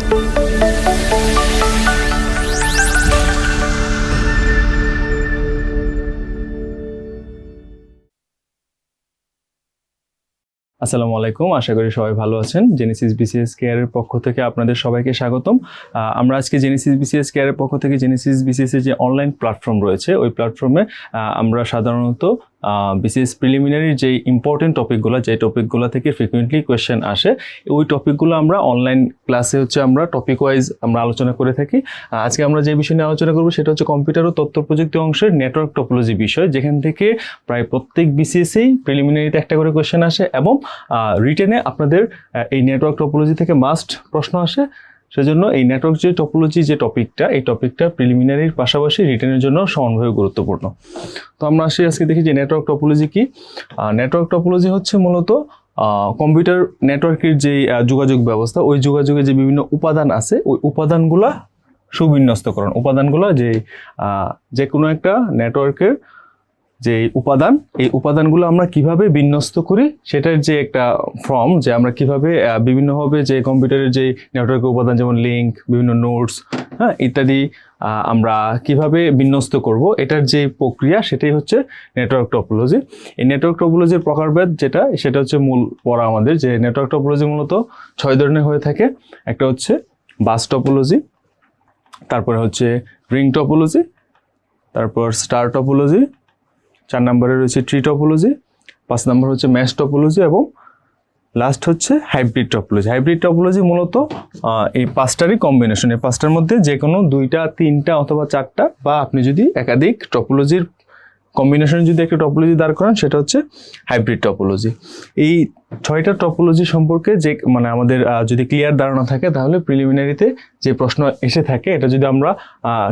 আসসালামু আলাইকুম, আশা করি সবাই ভালো আছেন। জেনেসিস বিসিএস কেয়ারের পক্ষ থেকে আপনাদের সবাইকে স্বাগতম। আমরা আজকে জেনেসিস বিসিএস কেয়ারের পক্ষ থেকে জেনেসিস বিসিএস এর যে অনলাইন প্ল্যাটফর্ম রয়েছে ওই প্ল্যাটফর্মে আমরা সাধারণত বিসিএস প্রিলিমিনারি যে ইম্পর্টেন্ট টপিকগুলো, যে টপিকগুলো থেকে ফ্রিকুয়েন্টলি কোয়েশ্চেন আসে, ওই টপিকগুলো আমরা অনলাইন ক্লাসে আমরা টপিক ওয়াইজ আমরা আলোচনা করে থাকি। আজকে আমরা যে বিষয় নিয়ে আলোচনা করবো সেটা হচ্ছে কম্পিউটার ও তথ্য প্রযুক্তি অংশের নেটওয়ার্ক টপোলজি বিষয়, যেখান থেকে প্রায় প্রত্যেক বিসিএসেই প্রিলিমিনারিতে একটা করে কোয়েশ্চেন আসে এবং রিটেনে আপনাদের এই নেটওয়ার্ক টপোলজি থেকে মাস্ট প্রশ্ন আসে। সেজন্য এই নেটওয়ার্ক যে টপোলজি যে টপিকটা, এই টপিকটা প্রিলিমিনারির পাশাপাশি রিটেনের জন্য সমানভাবে গুরুত্বপূর্ণ। তো আমরা আজকে দেখি যে নেটওয়ার্ক টপোলজি কি। নেটওয়ার্ক টপোলজি হচ্ছে মূলত কম্পিউটার নেটওয়ার্কের যে যোগাযোগ ব্যবস্থা, ওই যোগাযোগে যে বিভিন্ন উপাদান আছে ওই উপাদানগুলা সুবিন্যস্তকরণ, উপাদানগুলো যে কোনো একটা নেটওয়ার্কের যে উপাদান, এই উপাদানগুলো আমরা কিভাবে বিন্যস্ত করি সেটার যে একটা ফর্ম, যে আমরা কিভাবে বিভিন্নভাবে যে কম্পিউটারের যে নেটওয়ার্কের উপাদান যেমন লিঙ্ক, বিভিন্ন নোটস, ইত্যাদি আমরা কিভাবে বিন্যস্ত করব, এটার যে প্রক্রিয়া সেটাই হচ্ছে নেটওয়ার্ক টপোলজি। এই নেটওয়ার্ক টপোলজির প্রকারভেদ সেটা হচ্ছে মূল পড়া আমাদের, যে নেটওয়ার্ক টপোলজি মূলত 6 ধরনের হয়ে থাকে। একটা হচ্ছে বাস টপোলজি, তারপরে হচ্ছে রিং টপোলজি, তারপর স্টার টপোলজি, 4 নম্বরে রয়েছে ট্রি টপোলজি, 5 নম্বর হচ্ছে ম্যাশ টপোলজি এবং লাস্ট হচ্ছে হাইব্রিড টপোলজি। হাইব্রিড টপোলজি মূলত এই 5টারই কম্বিনেশন, এই 5টার মধ্যে যে কোনো 2টা, 3টা অথবা 4টা, বা আপনি যদি একাধিক টপোলজির কম্বিনেশন যদি একটা টপোলজি দাঁড় করান সেটা হচ্ছে হাইব্রিড টপোলজি। এই 6টা টপোলজি সম্পর্কে যে আমাদের যদি ক্লিয়ার ধারণা থাকে তাহলে প্রিলিমিনারিতে যে প্রশ্ন এসে থাকে এটা যদি আমরা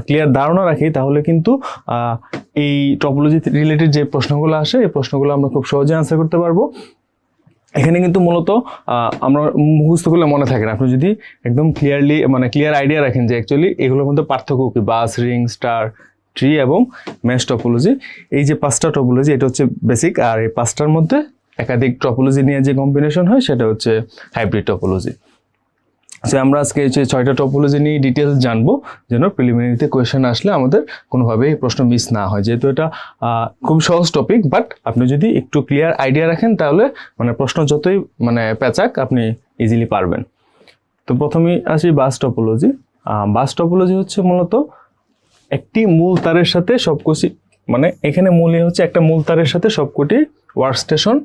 ক্লিয়ার ধারণা রাখি তাহলে কিন্তু এই টপোলজি রিলেটেড যে প্রশ্নগুলো আসে এই প্রশ্নগুলো আমরা খুব সহজে আনসার করতে পারবো। এখানে কিন্তু মূলত আমরা মুখস্থ করলে মনে থাকে না। আপনি যদি একদম ক্লিয়ার আইডিয়া রাখেন যে অ্যাকচুয়ালি এগুলোর মধ্যে পার্থক্য কি, বাস, রিং, স্টার, ট্রি এবং ম্যাশ টপোলজি, এই যে 5টা টপোলজি এটা হচ্ছে বেসিক। আর এই 5টার মধ্যে একাধিক টপোলজি নিয়ে যে কম্বিনেশন হয় সেটা হচ্ছে হাইব্রিড টপোলজি। সো আমরা আজকে এই 6টা টপোলজি নিয়ে ডিটেলস জানবো, যেন প্রিলিমিনারিতে কোয়েশ্চেন আসলে আমাদের কোনোভাবেই প্রশ্ন মিস না হয়। যেহেতু এটা খুব সহজ টপিক, বাট আপনি যদি একটু ক্লিয়ার আইডিয়া রাখেন তাহলে প্রশ্ন যতই পেঁচাক আপনি ইজিলি পারবেন। তো প্রথমেই আসি বাস টপোলজি। বাস টপোলজি হচ্ছে মূলত একটি মূল তারের সাথে সবকটি, এখানে মূলই হচ্ছে একটা মূল তারের সাথে সবকটি ওয়ার্ক স্টেশন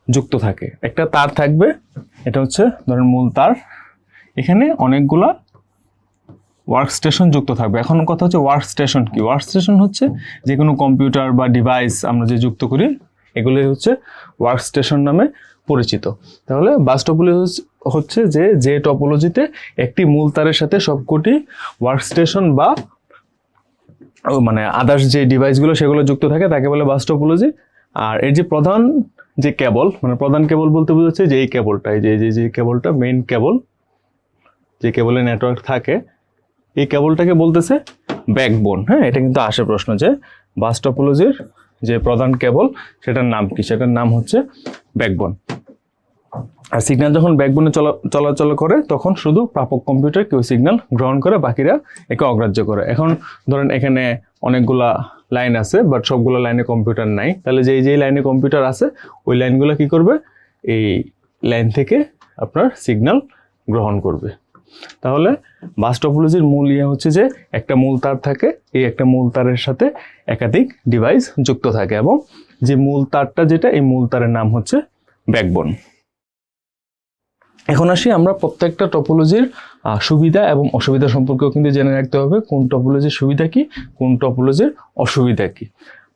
যুক্ত থাকে। একটা তার থাকবে, এটা হচ্ছে ধরেন মূল তার, এখানে অনেকগুলা ওয়ার্ক স্টেশন যুক্ত থাকবে। এখন কথা হচ্ছে ওয়ার্ক স্টেশন কি। ওয়ার্ক স্টেশন হচ্ছে যে কোনো কম্পিউটার বা ডিভাইস আমরা যে যুক্ত করি এগুলোই হচ্ছে ওয়ার্ক স্টেশন নামে পরিচিত। তাহলে বাস টপোলজি হচ্ছে যে টপোলজিতে একটি মূল তারের সাথে সবকটি ওয়ার্ক স্টেশন বা আদার্স যে ডিভাইসগুলো সেগুলো যুক্ত থাকে তাকে বলে বাস টপোলজি। আর এর যে প্রধান যে কেবল, প্রধান কেবল বলতে বোঝাচ্ছে যে এই কেবলটা, যে কেবলটা মেইন কেবল, যে কেবলে নেটওয়ার্ক থাকে, এই কেবলটাকে বলতেছে ব্যাকবোন। এটা কিন্তু আসে প্রশ্ন যে বাস টপোলজির যে প্রধান কেবল সেটার নাম কি, সেটার নাম হচ্ছে ব্যাকবোন। আর সিগন্যাল যখন ব্যাকবোনে চলাচল করে তখন শুধু প্রাপক কম্পিউটার কেউ সিগন্যাল গ্রহণ করে, বাকিরা একে অগ্রাহ্য করে। এখন ধরেন এখানে অনেকগুলা লাইন আছে বাট সবগুলো লাইনে কম্পিউটার নাই, তাহলে যে লাইনে কম্পিউটার আছে ওই লাইনগুলো কি করবে, এই লাইন থেকে আপনার সিগন্যাল গ্রহণ করবে। তাহলে বাস টপোলজির মূল হচ্ছে যে একটা মূল তার থাকে, এই একটা মূল তারের সাথে একাধিক ডিভাইস যুক্ত থাকে এবং যে মূল তারটা যেটা, এই মূল তারের নাম হচ্ছে ব্যাকবোন। এখন আসি আমরা প্রত্যেকটা টপোলজির সুবিধা এবং অসুবিধা সম্পর্কেও কিন্তু জেনে রাখতে হবে, কোন টপোলজির সুবিধা কি, কোন টপোলজির অসুবিধা কি।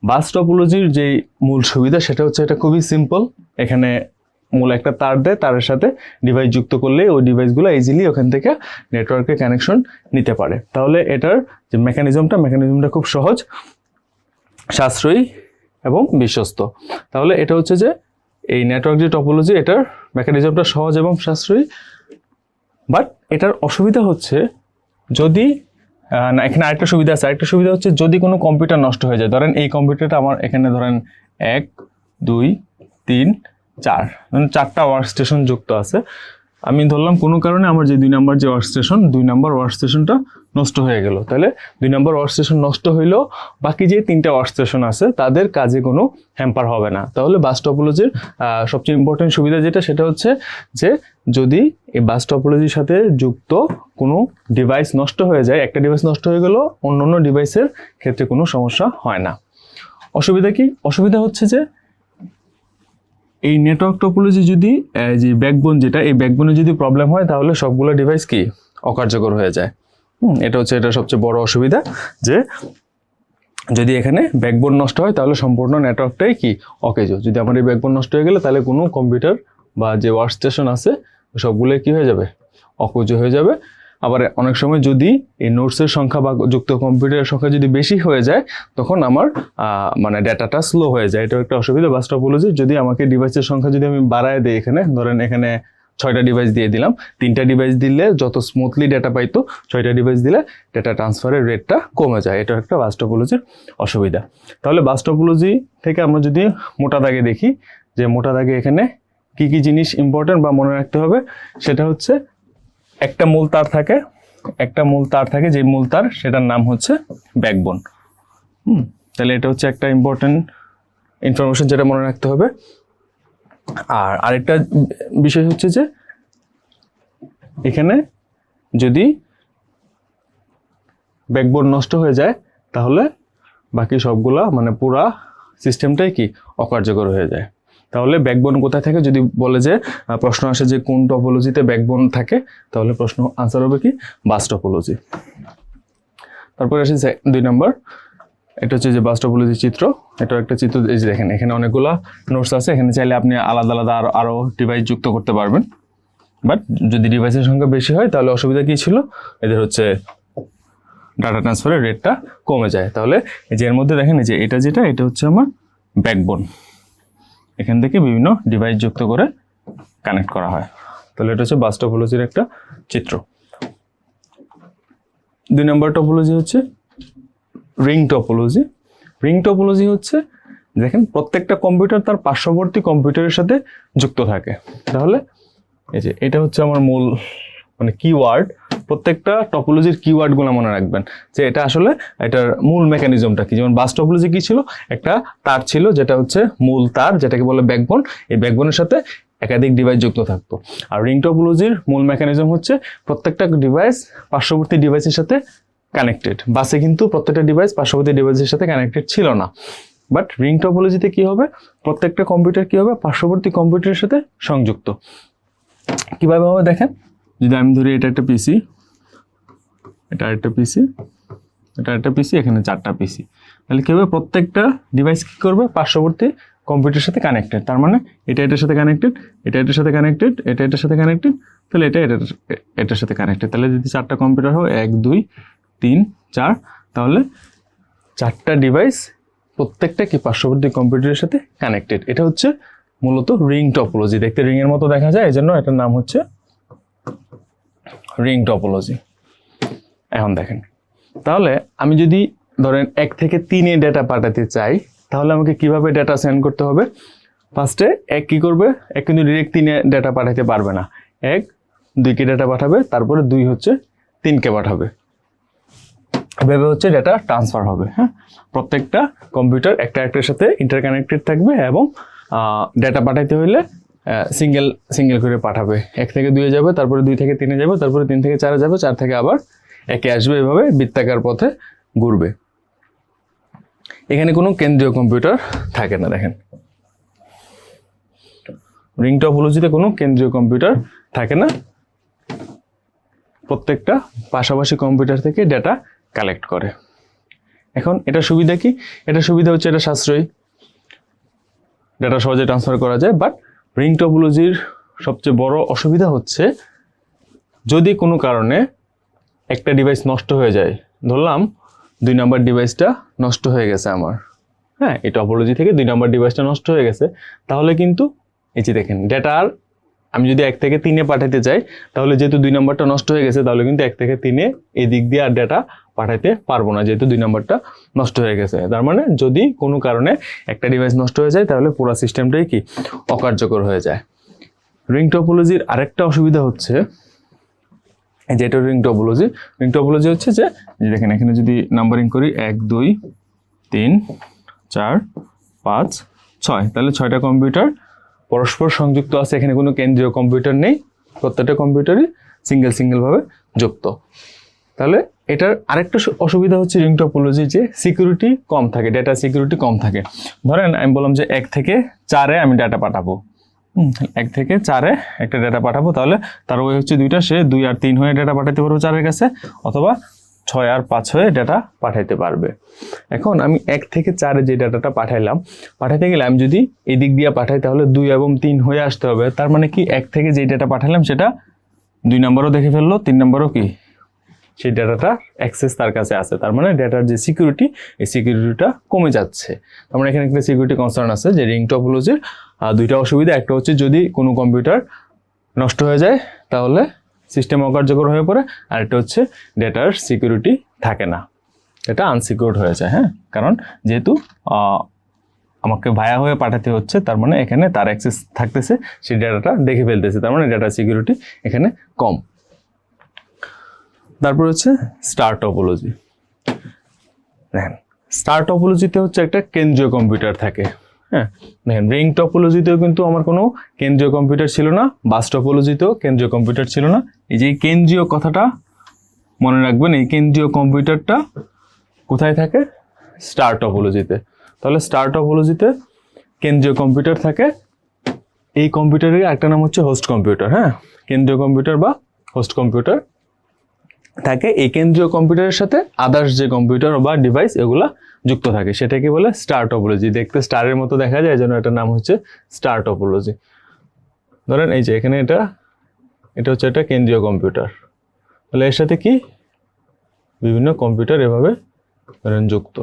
বাস টপোলজির যে মূল সুবিধা সেটা হচ্ছে এটা খুবই সিম্পল। এখানে মূল একটা তার দেয়, তারের সাথে ডিভাইস যুক্ত করলে ওই ডিভাইসগুলো ইজিলি ওখান থেকে নেটওয়ার্কে কানেকশন নিতে পারে। তাহলে এটার যে মেকানিজমটা খুব সহজ, সাশ্রয়ী এবং বিশ্বস্ত। তাহলে এটা হচ্ছে যে এই নেটওয়ার্ক যে টপোলজি এটার মেকানিজমটা সহজ এবং সাশ্রয়ী, বাট এটার অসুবিধা হচ্ছে যদি এখানে আরেকটা সুবিধা আছে। আরেকটা সুবিধা হচ্ছে যদি কোনো কম্পিউটার নষ্ট হয়ে যায়, ধরেন এই কম্পিউটারটা আমার এখানে ধরেন 1, 2, 3, 4, 4টা ওয়ার্ক স্টেশন যুক্ত আছে। আমি ধরলাম কোনো কারণে আমার যে 2 নাম্বার যে ওয়ার্কস্টেশন 2 নাম্বার ওয়ার্কস্টেশনটা নষ্ট হয়ে গেল, তাহলে 2 নাম্বার ওয়ার্কস্টেশন নষ্ট হইলেও বাকি যে 3টা ওয়ার্কস্টেশন আছে তাদের কাজে কোনো হ্যাম্পার হবে না। তাহলে বাস টপোলজির সবচেয়ে ইম্পর্টেন্ট সুবিধা যেটা সেটা হচ্ছে যে যদি এই বাস টপোলজির সাথে যুক্ত কোনো ডিভাইস নষ্ট হয়ে যায়, একটা ডিভাইস নষ্ট হয়ে গেল অন্য ডিভাইসের ক্ষেত্রে কোনো সমস্যা হয় না। অসুবিধা কি? অসুবিধা হচ্ছে যে এই নেটওয়ার্ক টপোলজি যদি যে ব্যাকবোন যেটা, এই ব্যাকবোনে যদি প্রবলেম হয় তাহলে সবগুলো ডিভাইস কি অকার্যকর হয়ে যায়। এটা হচ্ছে এটা সবচেয়ে বড় অসুবিধা, যে যদি এখানে ব্যাকবোন নষ্ট হয় তাহলে সম্পূর্ণ নেটওয়ার্কটাই কি অকেজো। যদি আমার এই ব্যাকবোন নষ্ট হয়ে গেলে তাহলে কোনো কম্পিউটার বা যে ওয়ার্কস্টেশন আছে সবগুলোই কি হয়ে যাবে, অকেজো হয়ে যাবে। আবার অনেক সময় যদি এই নোটসের সংখ্যা বা যুক্ত কম্পিউটারের সংখ্যা যদি বেশি হয়ে যায় তখন আমার মানে ডাটাটা স্লো হয়ে যায়। এটা একটা অসুবিধা বাস টপোলজি। যদি আমাকে ডিভাইসের সংখ্যা যদি আমি বাড়ায় দিই, এখানে ধরেন এখানে 6টা ডিভাইস দিয়ে দিলাম, 3টা ডিভাইস দিলে যত স্মুথলি ডাটা পাইতো 6টা ডিভাইস দিলে ডাটা ট্রান্সফারের রেটটা কমে যায়। এটা একটা বাস টপোলজির অসুবিধা। তাহলে বাস টপোলজি থেকে আমরা যদি মোটা দাগে দেখি যে মোটা দাগে এখানে কি কি জিনিস ইম্পর্টেন্ট বা মনে রাখতে হবে, সেটা হচ্ছে একটা মূল তার থাকে, যে মূল তার সেটার নাম হচ্ছে ব্যাকবোন। তাহলে এটা হচ্ছে একটা ইম্পর্টেন্ট ইনফরমেশন যেটা মনে রাখতে হবে। আর আরেকটা বিষয় হচ্ছে যে এখানে যদি ব্যাকবোন নষ্ট হয়ে যায় তাহলে বাকি সবগুলা মানে পুরা সিস্টেমটাই কি অকার্যকর হয়ে যায়। তাহলে ব্যাকবোন কোথায় থাকে যদি বলে যে প্রশ্ন আসে যে কোন টপোলজিতে ব্যাকবোন থাকে, তাহলে প্রশ্ন আনসার হবে কি বাস টপোলজি। তারপরে আসে 2 নাম্বার, এটা হচ্ছে যে বাস টপোলজি চিত্র। এটা একটা চিত্র, এই যে দেখেন এখানে অনেকগুলা নোটস আছে, এখানে চাইলে আপনি আলাদা আলাদা আরো ডিভাইস যুক্ত করতে পারবেন। বাট যদি ডিভাইসের সংখ্যা বেশি হয় তাহলে অসুবিধা কি ছিল, এদের হচ্ছে ডাটা ট্রান্সফারের রেটটা কমে যায়। তাহলে যে এর মধ্যে দেখেন যে এটা হচ্ছে আমার ব্যাকবোন, এখান থেকে বিভিন্ন ডিভাইস যুক্ত করে কানেক্ট করা হয়। তাহলে এটা হচ্ছে বাস টপোলজির একটা চিত্র। 2 নম্বর টপোলজি হচ্ছে রিং টপোলজি। রিং টপোলজি হচ্ছে দেখেন প্রত্যেকটা কম্পিউটার তার পার্শ্ববর্তী কম্পিউটারের সাথে যুক্ত থাকে। তাহলে এই যে এটা হচ্ছে আমার মূল মানে কিওয়ার্ড, প্রত্যেকটা টপোলজির কিওয়ার্ডগুলো মনে রাখবেন যে এটা আসলে এটার মূল মেকানিজমটা কি। যেমন বাস টপোলজি কি ছিল, একটা তার ছিল যেটা হচ্ছে মূল তার, যেটাকে বলে ব্যাকবোন। এই ব্যাকবোনের সাথে একাধিক ডিভাইস যুক্ত থাকতো। আর রিং টপোলজির মূল মেকানিজম হচ্ছে প্রত্যেকটা ডিভাইস পার্শ্ববর্তী ডিভাইসের সাথে কানেক্টেড। বাসে কিন্তু প্রত্যেকটা ডিভাইস পার্শ্ববর্তী ডিভাইসের সাথে কানেক্টেড ছিল না, বাট রিং টপোলজিতে কি হবে, প্রত্যেকটা কম্পিউটার কি হবে, পার্শ্ববর্তী কম্পিউটারের সাথে সংযুক্ত। কিভাবে হবে দেখেন, যদি আমি ধরি এটা একটা পিসি, এটা একটা পিসি, এটা একটা পিসি, এখানে 4টা পিসি, তাহলে কি হবে, প্রত্যেকটা ডিভাইস কি করবে, পার্শ্ববর্তী কম্পিউটারের সাথে কানেক্টেড। তার মানে এটা এটার সাথে কানেক্টেড, এটা এটার সাথে কানেক্টেড, এটা এটার সাথে কানেক্টেড, তাহলে এটা এটার সাথে কানেক্টেড। তাহলে যদি 4টা কম্পিউটার হয় 1 2 3 4, তাহলে 4টা ডিভাইস প্রত্যেকটা কি পার্শ্ববর্তী কম্পিউটারের সাথে কানেক্টেড। এটা হচ্ছে মূলত রিং টপোলজি। দেখতে রিং এর মতো দেখা যায়, এই জন্য এটার নাম হচ্ছে রিং টপোলজি। এখন দেখেন, তাহলে আমি যদি ধরেন 1 থেকে 3-এ ডেটা পাঠাতে চাই তাহলে আমাকে কিভাবে ডেটা সেন্ড করতে হবে। ফার্স্টে 1 কি করবে, 1 কিন্তু ডিরেক্ট 3-এ ডেটা পাঠাতে পারবে না। 1 2কে ডেটা পাঠাবে, তারপরে 2 হচ্ছে 3কে পাঠাবে, এভাবে হচ্ছে ডেটা ট্রান্সফার হবে। হ্যাঁ, প্রত্যেকটা কম্পিউটার একটা একটার সাথে ইন্টারকানেক্টেড থাকবে এবং ডেটা পাঠাইতে হইলে সিঙ্গেল করে পাঠাবে। 1 থেকে 2-এ যাবে, তারপরে 2 থেকে 3-এ যাবে, তারপরে 3 থেকে 4-এ যাবে, 4 থেকে আবার 1-এ আসবে, এভাবে বৃত্তাকার পথে ঘুরবে। এখানে কোনো কেন্দ্রীয় কম্পিউটার থাকে না। দেখেন রিং টপোলজিতে কোনো কেন্দ্রীয় কম্পিউটার থাকে না, প্রত্যেকটা পাশাপাশি কম্পিউটার থেকে ডেটা কালেক্ট করে। এখন এটা সুবিধা কি, এটা সুবিধা হচ্ছে এটা সাশ্রয়ী, ডেটা সহজে ট্রান্সফার করা যায়। বাট রিং টপোলজির সবচেয়ে বড় অসুবিধা হচ্ছে যদি কোনো কারণে একটা ডিভাইস নষ্ট হয়ে যায়, ধরলাম 2 নম্বর ডিভাইসটা নষ্ট হয়ে গেছে আমার, হ্যাঁ এই টপোলজি থেকে 2 নম্বর ডিভাইসটা নষ্ট হয়ে গেছে, তাহলে কিন্তু এই যে দেখেন ডেটার আমি যদি 1 থেকে 3-এ পাঠাতে চাই তাহলে যেহেতু 2 নম্বরটা নষ্ট হয়ে গেছে তাহলে কিন্তু 1 থেকে 3-এ এই দিক দিয়ে আর ডেটা পাঠাইতে পারবো না, যেহেতু 2 নম্বরটা নষ্ট হয়ে গেছে। তার মানে যদি কোনো কারণে একটা ডিভাইস নষ্ট হয়ে যায় তাহলে পুরো সিস্টেমটাই কি অকার্যকর হয়ে যায়। রিং টপোলজির আরেকটা অসুবিধা হচ্ছে যেটা রিং টপোলজি হচ্ছে যে দেখেন এখানে যদি নাম্বারিং করি 1 2 3 4 5 6 তাহলে 6টা কম্পিউটার পরস্পর সংযুক্ত আছে, এখানে কোনো কেন্দ্রীয় কম্পিউটার নেই, প্রত্যেকটা কম্পিউটারই সিঙ্গেল ভাবে যুক্ত। তাহলে এটার আরেকটা অসুবিধা হচ্ছে রিং টপোলজি যে সিকিউরিটি কম থাকে, ডেটা সিকিউরিটি কম থাকে। ধরেন আমি বললাম যে 1 থেকে 4-এ আমি ডাটা পাঠাবো, 1 থেকে 4-এ একটা ডাটা পাঠাবো, তাহলে তার ওই হচ্ছে 2টা, সে 2 আর 3 হয়ে ডাটা পাঠাতে পারবো 4-এর কাছে, অথবা 6 আর 5 হয়ে ডাটা পাঠাইতে পারবে। এখন আমি 1 থেকে 4-এ যে ডাটাটা পাঠাইতে গেলে আমি যদি এদিক দিয়ে পাঠাই তাহলে 2 এবং 3 হয়ে আসতে হবে। তার মানে কি 1 থেকে যে ডাটা পাঠালাম সেটা 2 নম্বরও দেখে ফেললো, 3 নম্বরও কি সেই ডাটাটা অ্যাক্সেস তার কাছে আছে। তার মানে ডাটার যে সিকিউরিটি, এই সিকিউরিটিটা কমে যাচ্ছে। তার মানে এখানে একটা সিকিউরিটি কনসার্ন আছে যে রিং টপোলজির 2টা অসুবিধা। একটা হচ্ছে যদি কোনো কম্পিউটার নষ্ট হয়ে যায় তাহলে সিস্টেম অকার্যকর হয়ে পড়ে, আর একটা হচ্ছে ডেটার সিকিউরিটি থাকে না, এটা আনসিকিউরড হয়ে যায়। হ্যাঁ, কারণ যেহেতু আমাকে ভায়া হয়ে পাঠাতে হচ্ছে, তার মানে এখানে তার অ্যাক্সেস থাকতেছে, সেই ডাটাটা দেখে ফেলতেছে, তার মানে ডাটা সিকিউরিটি এখানে কম। তারপর হচ্ছে স্টার টপোলজি। দেখেন স্টার টপোলজিতে হচ্ছে একটা কেন্দ্রীয় কম্পিউটার থাকে। হ্যাঁ, দেখেন রিং টপোলজিতেও কিন্তু আমার কোনো কেন্দ্রীয় কম্পিউটার ছিল না, বাস টপোলজিতেও কেন্দ্রীয় কম্পিউটার ছিল না। এই যে কেন্দ্রীয় কথাটা মনে রাখবেন, এই কেন্দ্রীয় কম্পিউটারটা কোথায় থাকে? স্টার টপোলজিতে। তাহলে স্টার টপোলজিতে কেন্দ্রীয় কম্পিউটার থাকে, এই কম্পিউটারের একটা নাম হচ্ছে হোস্ট কম্পিউটার। হ্যাঁ, কেন্দ্রীয় কম্পিউটার বা হোস্ট কম্পিউটার থাকে। এই কেন্দ্রীয় কম্পিউটারের সাথে আদার্স যে কম্পিউটার বা ডিভাইস এগুলা যুক্ত থাকে, সেটাকে বলে স্টার টপোলজি। দেখতে স্টারের মতো দেখা যায়, যেন এটার নাম হচ্ছে স্টার টপোলজি। ধরেন এই যে এখানে এটা হচ্ছে একটা কেন্দ্রীয় কম্পিউটার, তাহলে এর সাথে কি বিভিন্ন কম্পিউটার এভাবে ধরেন যুক্ত।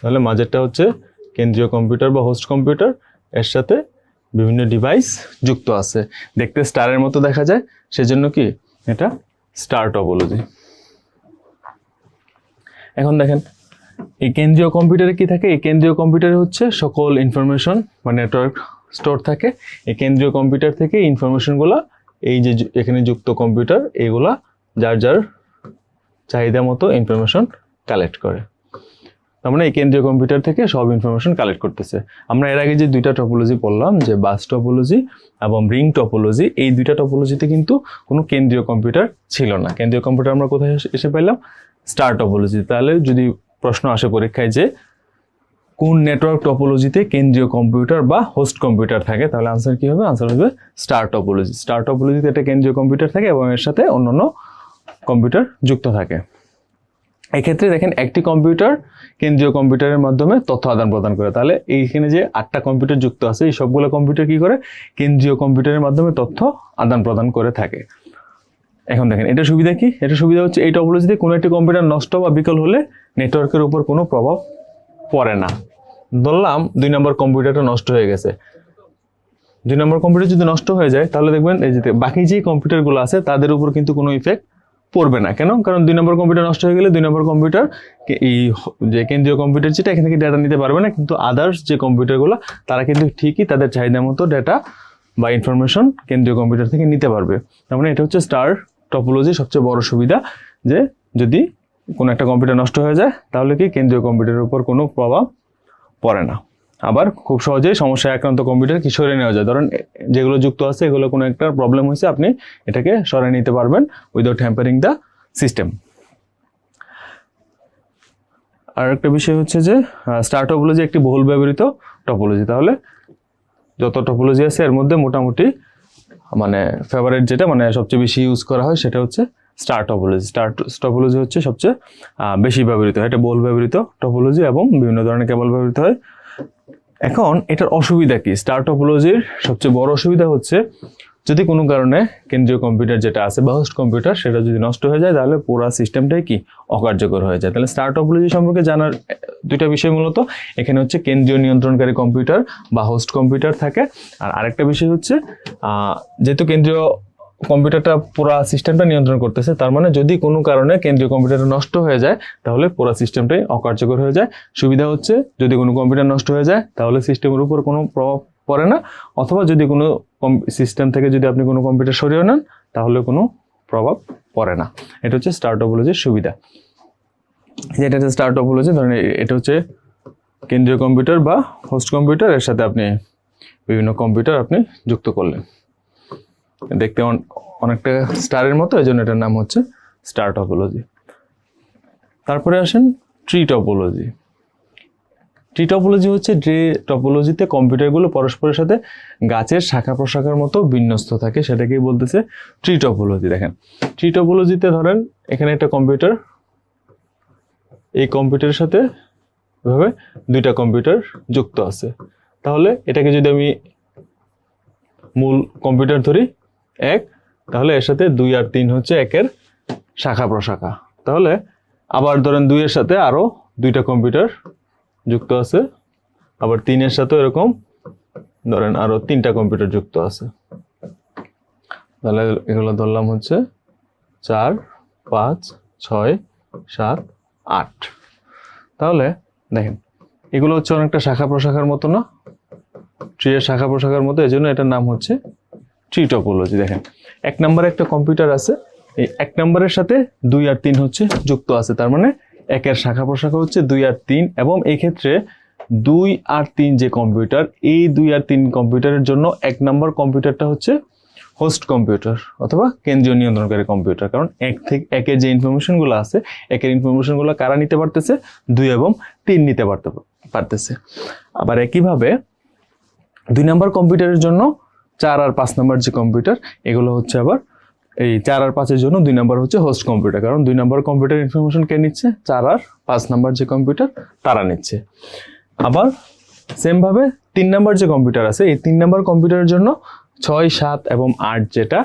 তাহলে মাঝেরটা হচ্ছে কেন্দ্রীয় কম্পিউটার বা হোস্ট কম্পিউটার, এর সাথে বিভিন্ন ডিভাইস যুক্ত আছে, দেখতে স্টারের মতো দেখা যায়, সেজন্য কি এটা স্টার টপোলজি। এখন দেখেন এই কেন্দ্রীয় কম্পিউটারে কি থাকে? এই কেন্দ্রীয় কম্পিউটারে হচ্ছে সকল ইনফরমেশন বা নেটওয়ার্ক স্টোর থাকে। এই কেন্দ্রীয় কম্পিউটার থেকে ইনফরমেশনগুলো এই যে এখানে যুক্ত কম্পিউটার, এগুলা যার যার চাহিদা মতো ইনফরমেশন কালেক্ট করে। তার মানে এই কেন্দ্রীয় কম্পিউটার থেকে সব ইনফরমেশন কালেক্ট করতেছে। আমরা এর আগে যে 2টা টপোলজি পড়লাম, যে বাস টপোলজি এবং রিং টপোলজি, এই 2টা টপোলজিতে কিন্তু কোনো কেন্দ্রীয় কম্পিউটার ছিল না। কেন্দ্রীয় কম্পিউটার আমরা কোথায় এসে পেলাম? Star topology. তাহলে যদি প্রশ্ন আসে পরীক্ষায় যে কোন নেটওয়ার্ক টপোলজিতে কেন্দ্রীয় কম্পিউটার বা হোস্ট কম্পিউটার থাকে, তাহলে আনসার কি হবে? আনসার হবে স্টার টপোলজি। স্টার টপোলজিতে একটা কেন্দ্রীয় কম্পিউটার থাকে এবং এর সাথে অন্যান্য কম্পিউটার যুক্ত থাকে। এক্ষেত্রে দেখেন একটি কম্পিউটার কেন্দ্রীয় কম্পিউটারের মাধ্যমে তথ্য আদান প্রদান করে। তাহলে এইখানে যে 8টা কম্পিউটার যুক্ত আছে, এই সবগুলো কম্পিউটার কি করে? কেন্দ্রীয় কম্পিউটারের মাধ্যমে তথ্য আদান প্রদান করে থাকে। এখন দেখেন এটা সুবিধা কি? এটা সুবিধা হচ্ছে এই টপোলজিতে কোনো একটি কম্পিউটার নষ্ট বা বিকল হলে নেটওয়ার্কের উপর কোনো প্রভাব পড়ে না। ধরলাম 2 নম্বর কম্পিউটারটা নষ্ট হয়ে গেছে, 2 নম্বর কম্পিউটার যদি নষ্ট হয়ে যায় তাহলে দেখবেন এই যে বাকি যে কম্পিউটারগুলো আছে তাদের উপর কিন্তু কোনো ইফেক্ট পড়বে না। কেন? কারণ 2 নম্বর কম্পিউটার নষ্ট হয়ে গেলে 2 নম্বর কম্পিউটার এই যে কেন্দ্রীয় কম্পিউটার যেটা, এখান থেকে ডাটা নিতে পারবে না, কিন্তু আদার্স যে কম্পিউটারগুলো তারা কিন্তু ঠিকই তাদের চাহিদা মতো ডাটা বা ইনফরমেশন কেন্দ্রীয় কম্পিউটার থেকে নিতে পারবে। তার মানে এটা হচ্ছে স্টার টপোলজির সবচেয়ে বড় সুবিধা, যে যদি কোনো একটা কম্পিউটার নষ্ট হয়ে যায় তাহলে কি কেন্দ্রীয় কম্পিউটারের উপর কোনো প্রভাব পড়ে না। আবার খুব সহজেই সমস্যায় আক্রান্ত কম্পিউটার কি সরিয়ে নেওয়া যায়। ধরেন যেগুলো যুক্ত আছে এগুলো কোনো একটা প্রবলেম হয়েছে, আপনি এটাকে সরিয়ে নিতে পারবেন উইদাউট হ্যাম্পারিং দ্য সিস্টেম। আর একটা বিষয় হচ্ছে যে স্টার টপোলজি একটি বহুল ব্যবহৃত টপোলজি। তাহলে যত টপোলজি আছে এর মধ্যে মোটামুটি মানে ফেভারিট যেটা মানে সবচেয়ে বেশি ইউজ করা হয় সেটা হচ্ছে স্টার টপোলজি। স্টার টপোলজি হচ্ছে সবচেয়ে বেশি ব্যবহৃত হয়, এটা বহুল ব্যবহৃত টপোলজি এবং বিভিন্ন ধরনের কেবল ব্যবহৃত হয়। এখন এটার অসুবিধা কি? স্টার টপোলজির সবচেয়ে বড় অসুবিধা হচ্ছে যদি কোনো কারণে কেন্দ্রীয় কম্পিউটার যেটা আছে বা হোস্ট কম্পিউটার সেটা যদি নষ্ট হয়ে যায় তাহলে পুরো সিস্টেমটাই কি অকার্যকর হয়ে যায়। তাহলে স্টার টপোলজি সম্পর্কে জানার 2টা বিষয় মূলত এখানে হচ্ছে কেন্দ্রীয় নিয়ন্ত্রণকারী কম্পিউটার বা হোস্ট কম্পিউটার থাকে, আর আরেকটা বিষয় হচ্ছে যেহেতু কেন্দ্রীয় কম্পিউটারটা পুরো সিস্টেমটা নিয়ন্ত্রণ করতেছে। তার মানে যদি কোনো কারণে কেন্দ্রীয় কম্পিউটারটা নষ্ট হয়ে যায় তাহলে পুরো সিস্টেমটাই অকার্যকর হয়ে যায়। সুবিধা হচ্ছে যদি কোনো কম্পিউটার নষ্ট হয়ে যায় তাহলে সিস্টেমের উপর কোনো প্রভাব পড়ে না, অথবা যদি কোনো সিস্টেম থেকে যদি আপনি কোনো কম্পিউটার সরিয়ে নেন তাহলে কোনো প্রভাব পড়ে না। এটা হচ্ছে স্টার টপোলজির সুবিধা। যেটা হচ্ছে স্টার টপোলজি, ধরেন এটা হচ্ছে কেন্দ্রীয় কম্পিউটার বা হোস্ট কম্পিউটার, এর সাথে আপনি বিভিন্ন কম্পিউটার আপনি যুক্ত করলেন, দেখতে অনেকটা স্টারের মতো, এই জন্য এটার নাম হচ্ছে স্টার টপোলজি। তারপরে আসেন ট্রি টপোলজি। ট্রি টপোলজি হচ্ছে যে টপোলজিতে কম্পিউটারগুলো পরস্পরের সাথে গাছের শাখা প্রশাখার মতো বিন্যস্ত থাকে, সেটাকেই বলতেছে ট্রি টপোলজি। দেখেন ট্রি টপোলজিতে ধরেন এখানে একটা কম্পিউটার, এই কম্পিউটারের সাথে এভাবে দুইটা কম্পিউটার যুক্ত আছে, তাহলে এটাকে যদি আমি মূল কম্পিউটার ধরি 1, তাহলে এর সাথে 2 আর 3 হচ্ছে একের শাখা প্রশাখা। তাহলে আবার ধরেন 2 এর সাথে আরো দুইটা কম্পিউটার যুক্ত আছে, আবার 3 এর সাথে এরকম ধরেন আরো 3টা কম্পিউটার যুক্ত আছে। তাহলে এগুলো ধরলাম হচ্ছে 4, 5, 6, 7, 8। তাহলে দেখেন এগুলো হচ্ছে অনেকটা শাখা প্রশাখার মতো না, ট্রি এর শাখা প্রশাখার মতো, এই জন্য এটার নাম হচ্ছে ট্রি টপোলজি। দেখেন 1 নম্বরে একটা কম্পিউটার আছে, এই 1 নম্বরের সাথে 2 আর 3 হচ্ছে যুক্ত আছে, তার মানে একের শাখা প্রশাখা হচ্ছে 2 আর 3, এবং এই ক্ষেত্রে 2 আর 3 যে কম্পিউটার, এই 2 আর 3 কম্পিউটারের জন্য 1 নম্বর কম্পিউটারটা হচ্ছে হোস্ট কম্পিউটার অথবা কেন্দ্রীয় নিয়ন্ত্রণকারী কম্পিউটার, কারণ একের যে ইনফরমেশনগুলো আছে, একের ইনফরমেশনগুলো কারা নিতে পারতেছে, 2 এবং 3 নিতে পারতেছে। আবার একইভাবে 2 নম্বর কম্পিউটারের জন্য 4 আর 5 নম্বর যে কম্পিউটার, এগুলো হচ্ছে আবার এই 4 আর 5 এর জন্য 2 নম্বর হচ্ছে হোস্ট কম্পিউটার, কারণ 2 নম্বর কম্পিউটার ইনফরমেশন কে নিচ্ছে, 4 আর 5 নম্বর যে কম্পিউটার তারা নিচ্ছে। আবার সেম ভাবে 3 নম্বর যে কম্পিউটার আছে, এই 3 নম্বর কম্পিউটারের জন্য 6, 7 এবং 8 যেটা,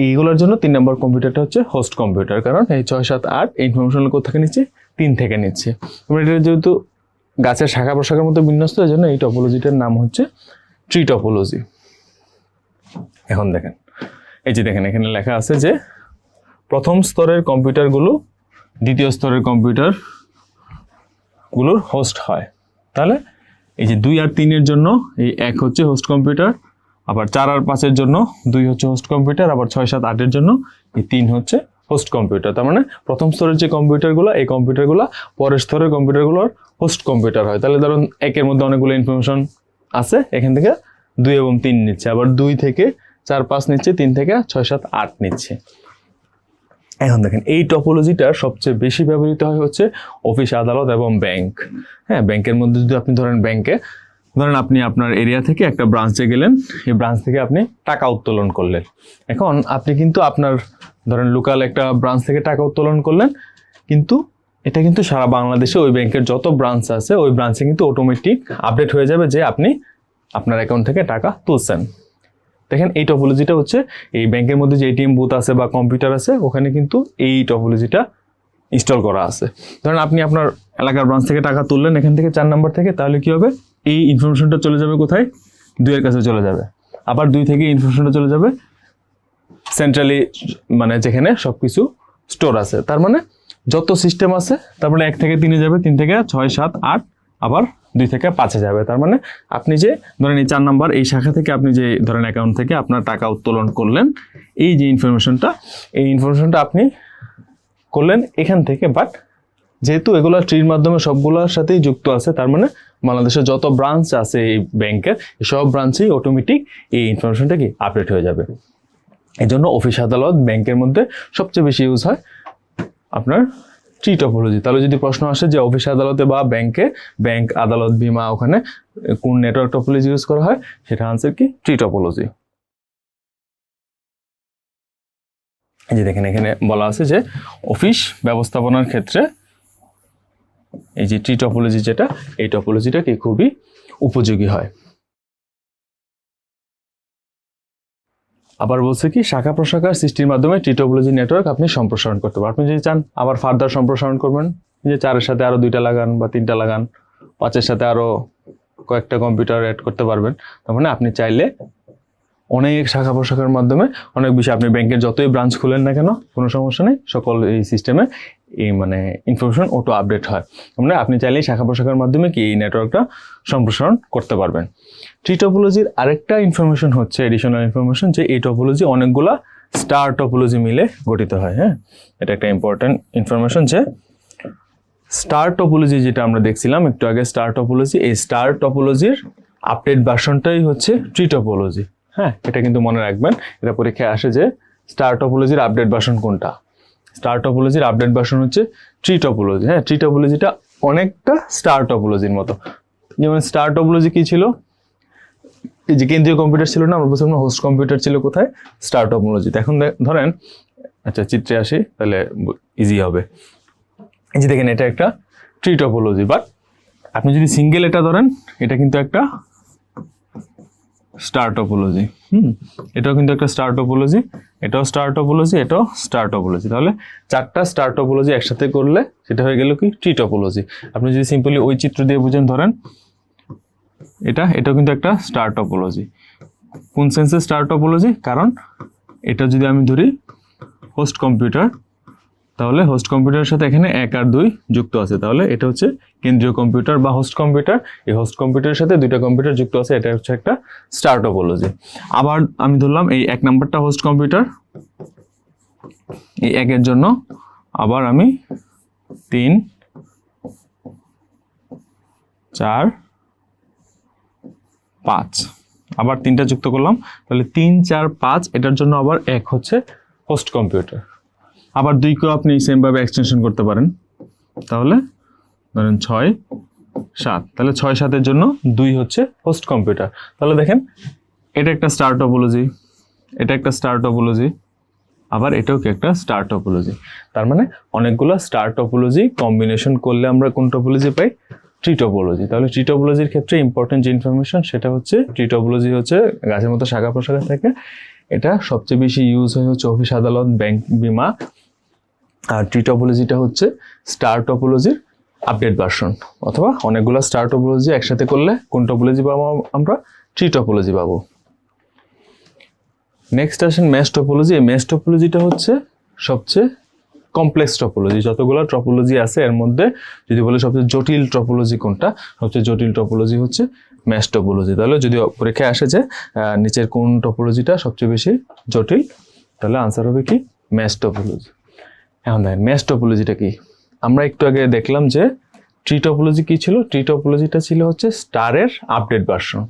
এইগুলোর জন্য 3 নম্বর কম্পিউটারটা হচ্ছে হোস্ট কম্পিউটার, কারণ এই 6, 7, 8 এই ইনফরমেশন কোথা থেকে নিচ্ছে, 3 থেকে নিচ্ছে। এটা যেহেতু গাছের শাখা প্রশাখার মতো বিন্যস্ত, এই জন্য এই টপোলজিটার নাম হচ্ছে ট্রি টপোলজি। এখন দেখেন এই যে দেখেন এখানে লেখা আছে যে প্রথম স্তরের কম্পিউটারগুলো দ্বিতীয় স্তরের কম্পিউটারগুলোর হোস্ট হয়। তাহলে এই যে 2 আর 3 এর জন্য এই 1 হচ্ছে হোস্ট কম্পিউটার, আবার 4 আর 5 এর জন্য 2 হচ্ছে হোস্ট কম্পিউটার, আবার 6, 7, 8 এর জন্য এই 3 হচ্ছে হোস্ট কম্পিউটার। তার মানে প্রথম স্তরের যে কম্পিউটারগুলো, এই কম্পিউটারগুলো পরের স্তরের কম্পিউটারগুলোর হোস্ট কম্পিউটার হয়। তাহলে ধরুন 1 এর মধ্যে অনেকগুলো ইনফরমেশন আছে, এখান থেকে 2 এবং 3 নিচ্ছে, আবার 2 থেকে 4, 5 নিচ্ছে, 3 থেকে 6, 7, 8 নিচ্ছে। এখন দেখেন এই টপোলজিটার সবচেয়ে বেশি ব্যবহৃত হয় হচ্ছে অফিস, আদালত এবং ব্যাংক। হ্যাঁ, ব্যাংকের মধ্যে যদি আপনি ধরেন ধরেন আপনি আপনার এরিয়া থেকে একটা ব্রাঞ্চে গেলেন, এই ব্রাঞ্চ থেকে আপনি টাকা উত্তোলন করলেন। এখন আপনি কিন্তু আপনার ধরেন লোকাল একটা ব্রাঞ্চ থেকে টাকা উত্তোলন করলেন, কিন্তু এটা কিন্তু সারা বাংলাদেশে ওই ব্যাংকের যত ব্রাঞ্চ আছে ওই ব্রাঞ্চে কিন্তু অটোমেটিক আপডেট হয়ে যাবে যে আপনি আপনার অ্যাকাউন্ট থেকে টাকা তুলছেন। দেখেন এই টপোলজিটা হচ্ছে এই ব্যাংকের মধ্যে যে এটিএম বুথ আছে বা কম্পিউটার আছে, ওখানে কিন্তু এই টপোলজিটা ইনস্টল করা আছে। ধরেন আপনি আপনার এলাকার ব্রাঞ্চ থেকে টাকা তুললেন এখান থেকে 4 নম্বর থেকে, তাহলে কি হবে, এই ইনফরমেশনটা চলে যাবে কোথায়, 2 এর কাছে চলে যাবে, আবার 2 থেকে ইনফরমেশনটা চলে যাবে সেন্ট্রালি, মানে যেখানে সবকিছু স্টোর আছে। তার মানে যত সিস্টেম আছে, তারপরে 1 থেকে 3 এ যাবে, 3 থেকে 6, 7, 8, আবার 2 থেকে 5 এ যাবে। তার মানে আপনি যে ধরেন এই 4 নম্বর এই শাখা থেকে আপনি যে ধরেন অ্যাকাউন্ট থেকে আপনার টাকা উত্তোলন করলেন, এই যে ইনফরমেশনটা, এই ইনফরমেশনটা আপনি করলেন এখান থেকে, বাট যেহেতু এগুলো ট্রির মাধ্যমে সবগুলোর সাথেই যুক্ত আছে, তার মানে বাংলাদেশের যত ব্রাঞ্চ আছে এই ব্যাংকের, সব ব্রাঞ্চেই অটোমেটিক এই ইনফরমেশনটা কি আপডেট হয়ে যাবে। এই জন্য অফিস, আদালত, ব্যাংকের মধ্যে সবচেয়ে বেশি ইউজ হয় আপনার ট্রি টপোলজি। তাহলে যদি প্রশ্ন আসে যে অফিস, আদালতে বা ব্যাংকে, ব্যাংক, আদালত, বীমা, ওখানে কোন নেটওয়ার্ক টপোলজি ইউজ করা হয়, সেটা আনসার কি ট্রি টপোলজি। এই যে দেখেন এখানে বলা আছে যে অফিস ব্যবস্থাপনার ক্ষেত্রে এই যে ট্রি টপোলজি যেটা, এই টপোলজিটা কি খুবই উপযোগী হয়। আবার বলছে কি শাখা প্রশাখার সৃষ্টির মাধ্যমে ট্রি টপোলজি নেটওয়ার্ক আপনি সম্প্রসারণ করতে পারেন। আপনি যদি চান আবার ফার্দার সম্প্রসারণ করবেন, যে 4 এর সাথে আরো 2টা লাগান বা 3টা লাগান, 5 এর সাথে আরো কয়েকটা কম্পিউটার অ্যাড করতে পারবেন। তার মানে আপনি চাইলে অনেক শাখা প্রশাখার মাধ্যমে অনেক বেশি, আপনি ব্যাংকের যতই ব্রাঞ্চ খুলেন না কেন কোনো সমস্যা নেই, সকল এই সিস্টেমে এই মানে ইনফরমেশন অটো আপডেট হয়। মানে আপনি চাইলেই শাখা প্রশাখার মাধ্যমে কি এই নেটওয়ার্কটা সম্প্রসারণ করতে পারবেন। ট্রি টপোলজির আরেকটা ইনফরমেশন হচ্ছে এডিশনাল ইনফরমেশন, যে এই টপোলজি অনেকগুলা স্টার টপোলজি মিলে গঠিত হয়। হ্যাঁ, এটা একটা ইম্পর্টেন্ট ইনফরমেশন যে স্টার টপোলজি যেটা আমরা দেখছিলাম একটু আগে, স্টার টপোলজি, এই স্টার টপোলজির আপডেট ভার্সনটাই হচ্ছে ট্রি টপোলজি। হ্যাঁ, এটা কিন্তু মনে রাখবেন, এটা পরীক্ষায় আসে যে স্টার টপোলজির আপডেট ভার্সন কোনটা। স্টার টপোলজির আপডেট ভার্সন হচ্ছে ট্রি টপোলজি। হ্যাঁ, ট্রি টপোলজিটা অনেকটা স্টার টপোলজির মতো। যেমন স্টার টপোলজি কি ছিল, এই যে কেন্দ্রীয় কম্পিউটার ছিল না, আমরা বলছিলাম হোস্ট কম্পিউটার ছিল কোথায়, স্টার টপোলজিতে। এখন ধরেন, আচ্ছা চিত্রে আসি তাহলে ইজি হবে। এই যে দেখেন, এটা একটা ট্রি টপোলজি, বাট আপনি যদি সিঙ্গেল এটা ধরেন, এটা কিন্তু একটা স্টার টপোলজি। এটাও কিন্তু একটা স্টার টপোলজি, এটাও স্টার টপোলজি, এটাও স্টার টপোলজি। তাহলে চারটা স্টার টপোলজি একসাথে করলে সেটা হয়ে গেল কি ট্রি টপোলজি। আপনি যদি সিম্পলি ওই চিত্র দিয়ে বুঝেন, ধরেন এটাও কিন্তু একটা স্টার টপোলজি। কোন সেন্সে স্টার টপোলজি? কারণ এটা যদি আমি ধরি হোস্ট কম্পিউটার, তাহলে হোস্ট কম্পিউটারের সাথে এখানে 1 আর 2 যুক্ত আছে, তাহলে এটা হচ্ছে কেন্দ্রীয় কম্পিউটার বা হোস্ট কম্পিউটার। এই হোস্ট কম্পিউটারের সাথে 2টা কম্পিউটার যুক্ত আছে, এটা হচ্ছে একটা স্টার টপোলজি। আবার আমি ধরলাম এই 1 নাম্বারটা হোস্ট কম্পিউটার, এই 1 এর জন্য আবার আমি 3, 4, 5 আবার 3টা যুক্ত করলাম, তাহলে 3, 4, 5 এটার জন্য আবার 1 হচ্ছে হোস্ট কম্পিউটার। আবার 2কেও আপনি সেমভাবে এক্সটেনশন করতে পারেন, তাহলে ধরেন 6, 7, তাহলে 6, 7-এর জন্য 2 হচ্ছে হোস্ট কম্পিউটার। তাহলে দেখেন, এটা একটা স্টার টপোলজি, এটা একটা স্টার টপোলজি, আবার এটাও কি একটা স্টার টপোলজি। তার মানে অনেকগুলো স্টার টপোলজি কম্বিনেশন করলে আমরা কোন টপোলজি পাই? Tree topology. তাহলে ট্রি টপোলজির ক্ষেত্রে ইম্পর্টেন্ট যে ইনফরমেশন সেটা হচ্ছে ট্রি টপোলজি হচ্ছে গাছের মতো শাখা প্রশাখা থাকে। এটা সবচেয়ে বেশি ইউজ হয় হচ্ছে অফিস আদালত, ব্যাংক, বিমা। আর ট্রি টপোলজিটা হচ্ছে স্টার টপোলজির আপডেট ভার্সন, অথবা অনেকগুলো স্টার টপোলজি একসাথে করলে কোন টপোলজি পাবো? আমরা ট্রি টপোলজি পাবো। নেক্সট আসেন ম্যাশ টপোলজি। এই ম্যাশ টপোলজিটা হচ্ছে সবচেয়ে কমপ্লেক্স টপোলজি। যতগুলো টপোলজি আছে এর মধ্যে যদি বলে সবচেয়ে জটিল টপোলজি কোনটা, সবচেয়ে জটিল টপোলজি হচ্ছে ম্যাশ টপোলজি। তাহলে যদি পরীক্ষায় আসে যে নিচের কোন টপোলজিটা সবচেয়ে বেশি জটিল, তাহলে আনসার হবে কি ম্যাশ টপোলজি। এখন দেখেন ম্যাশ টপোলজিটা কি, আমরা একটু আগে দেখলাম যে ট্রি টপোলজি কি ছিল, ট্রি টপোলজিটা ছিল হচ্ছে স্টারের আপডেট ভার্সন।